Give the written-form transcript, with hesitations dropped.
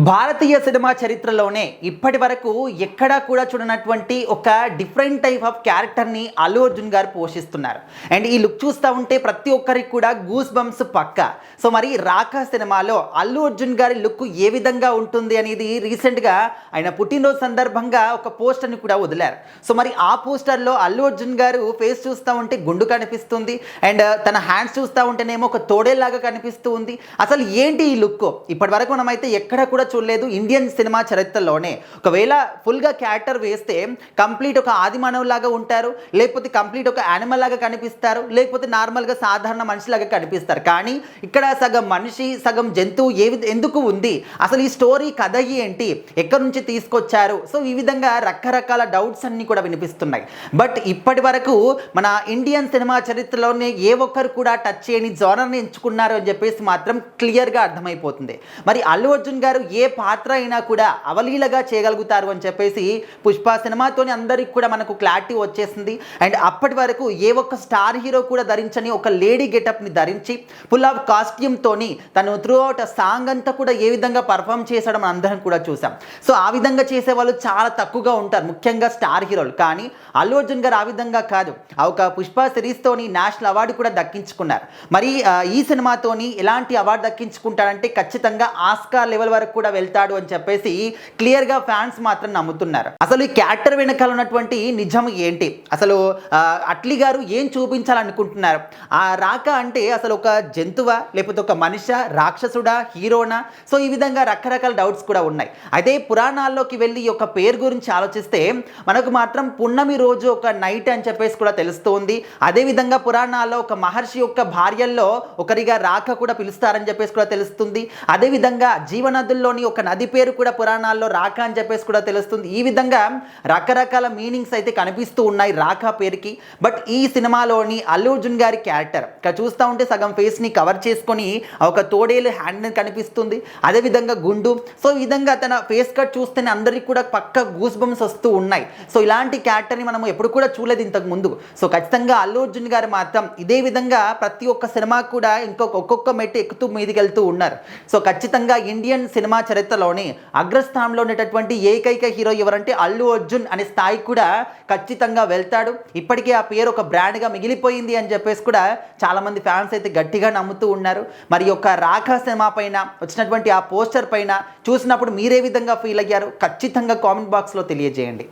భారతీయ cinema చరిత్రలోనే ఇప్పటి వరకు ఎక్కడా కూడా చూడనటువంటి ఒక డిఫరెంట్ టైప్ ఆఫ్ క్యారెక్టర్ని అల్లు అర్జున్ గారు పోషిస్తున్నారు. అండ్ ఈ లుక్ చూస్తూ ఉంటే ప్రతి ఒక్కరికి కూడా గూస్ బంప్స్ పక్కా. సో మరి రాకా సినిమాలో అల్లు అర్జున్ గారి లుక్ ఏ విధంగా ఉంటుంది అనేది రీసెంట్గా ఆయన పుట్టినరోజు సందర్భంగా ఒక పోస్టర్ని కూడా వదిలారు. సో మరి ఆ పోస్టర్లో అల్లు అర్జున్ గారు ఫేస్ చూస్తూ ఉంటే గుండు కనిపిస్తుంది, అండ్ తన హ్యాండ్స్ చూస్తూ ఉంటేనేమో ఒక తోడేలాగా కనిపిస్తూ ఉంది. అసలు ఏంటి ఈ లుక్? ఇప్పటి వరకు మనమైతే ఎక్కడ కూడా చూడలేదు ఇండియన్ సినిమా చరిత్రలోనే. ఒకవేళ ఫుల్గా క్యారెక్టర్ వేస్తే కంప్లీట్ ఒక ఆదిమానవ్ లాగా ఉంటారు, లేకపోతే కంప్లీట్ ఒక యానిమల్ లాగా కనిపిస్తారు, లేకపోతే నార్మల్గా సాధారణ మనిషిలాగా కనిపిస్తారు. కానీ ఇక్కడ సగం మనిషి సగం జంతువు ఎందుకు ఉంది, అసలు ఈ స్టోరీ కథ ఏంటి, ఎక్కడి నుంచి తీసుకొచ్చారు? సో ఈ విధంగా రకరకాల డౌట్స్ అన్నీ కూడా వినిపిస్తున్నాయి. బట్ ఇప్పటి వరకు మన ఇండియన్ సినిమా చరిత్రలోనే ఏ ఒక్కరు కూడా టచ్ చేయని జోనర్ని ఎంచుకున్నారు అని చెప్పేసి మాత్రం క్లియర్గా అర్థమైపోతుంది. మరి అల్లు అర్జున్ గారు ఏ పాత్ర అయినా కూడా అవలీలగా చేయగలుగుతారు అని చెప్పేసి పుష్ప సినిమాతోని అందరికి కూడా మనకు క్లారిటీ వచ్చేసింది. అండ్ అప్పటి వరకు ఏ ఒక్క స్టార్ హీరో కూడా ధరించని ఒక లేడీ గెటప్ని ధరించి ఫుల్ ఆఫ్ కాస్ట్యూమ్తోని తను త్రూ అవుట్ సాంగ్ అంతా కూడా ఏ విధంగా పర్ఫామ్ చేసడం అందరం కూడా చూసాం. సో ఆ విధంగా చేసేవాళ్ళు చాలా తక్కువగా ఉంటారు, ముఖ్యంగా స్టార్ హీరోలు. కానీ అల్లు అర్జున్ గారు ఆ విధంగా కాదు, ఒక పుష్ప సిరీస్తోని నేషనల్ అవార్డు కూడా దక్కించుకున్నారు. మరి ఈ సినిమాతోని ఎలాంటి అవార్డు దక్కించుకుంటారంటే ఖచ్చితంగా ఆస్కార్ లెవెల్ వరకు కూడా వెళ్తాడు అని చెప్పేసి క్లియర్గా ఫ్యాన్స్ మాత్రం నమ్ముతున్నారు. అసలు ఈ క్యారెక్టర్ వెనకాల ఉన్నటువంటి నిజం ఏంటి, అసలు అట్లీ గారు ఏం చూపించాలనుకుంటున్నారు? ఆ రాక అంటే అసలు ఒక జంతువా, లేకపోతే ఒక మనిష, రాక్షసుడా, హీరోనా? సో ఈ విధంగా రకరకాల డౌట్స్ కూడా ఉన్నాయి. అయితే పురాణాల్లోకి వెళ్ళి ఒక పేరు గురించి ఆలోచిస్తే మనకు మాత్రం పున్నమి రోజు ఒక నైట్ అని చెప్పేసి కూడా తెలుస్తుంది. అదేవిధంగా పురాణాల్లో ఒక మహర్షి యొక్క భార్యల్లో ఒకరిగా రాక కూడా పిలుస్తారని చెప్పేసి కూడా తెలుస్తుంది. అదేవిధంగా జీవనదుల్లోని ఒక నది పేరు కూడా పురాణాల్లో రాక అని చెప్పేసి కూడా తెలుస్తుంది. ఈ విధంగా రకరకాల మీనింగ్స్ అయితే కనిపిస్తూ ఉన్నాయి రాకా పేరుకి. బట్ ఈ సినిమాలోని అల్లు అర్జున్ గారి క్యారెక్టర్ ఇక్కడ చూస్తూ ఉంటే సగం ఫేస్ని కవర్ చేసుకొని ఒక తోడేలు హ్యాండ్ కనిపిస్తుంది, అదేవిధంగా గుండు. సో ఈ విధంగా తన ఫేస్ కట్ చూస్తేనే అందరికీ కూడా పక్క గూస్ బంప్స్ వస్తూ ఉన్నాయి. సో ఇలాంటి క్యారెక్టర్ని మనం ఎప్పుడు కూడా చూడలేదు ఇంతకు ముందు. సో ఖచ్చితంగా అల్లు అర్జున్ గారు మాత్రం ఇదే విధంగా ప్రతి ఒక్క సినిమా కూడా ఒక్కొక్క మెట్టు ఎక్కుతూ మీదికి వెళ్తూ ఉన్నారు. సో ఖచ్చితంగా ఇండియన్ సినిమా చరిత్రలోని అగ్రస్థానంలో ఉండేటటువంటి ఏకైక హీరో ఎవరంటే అల్లు అర్జున్ అనే స్థాయికి కూడా ఖచ్చితంగా వెళ్తాడు. ఇప్పటికే ఆ పేరు ఒక బ్రాండ్గా మిగిలిపోయింది అని చెప్పేసి కూడా చాలామంది ఫ్యాన్స్ అయితే గట్టిగా నమ్ముతూ ఉన్నారు. మరి యొక్క రాకా సినిమా పైన వచ్చినటువంటి ఆ పోస్టర్ పైన చూసినప్పుడు మీరే విధంగా ఫీల్ అయ్యారు? ఖచ్చితంగా కామెంట్ బాక్స్లో తెలియజేయండి.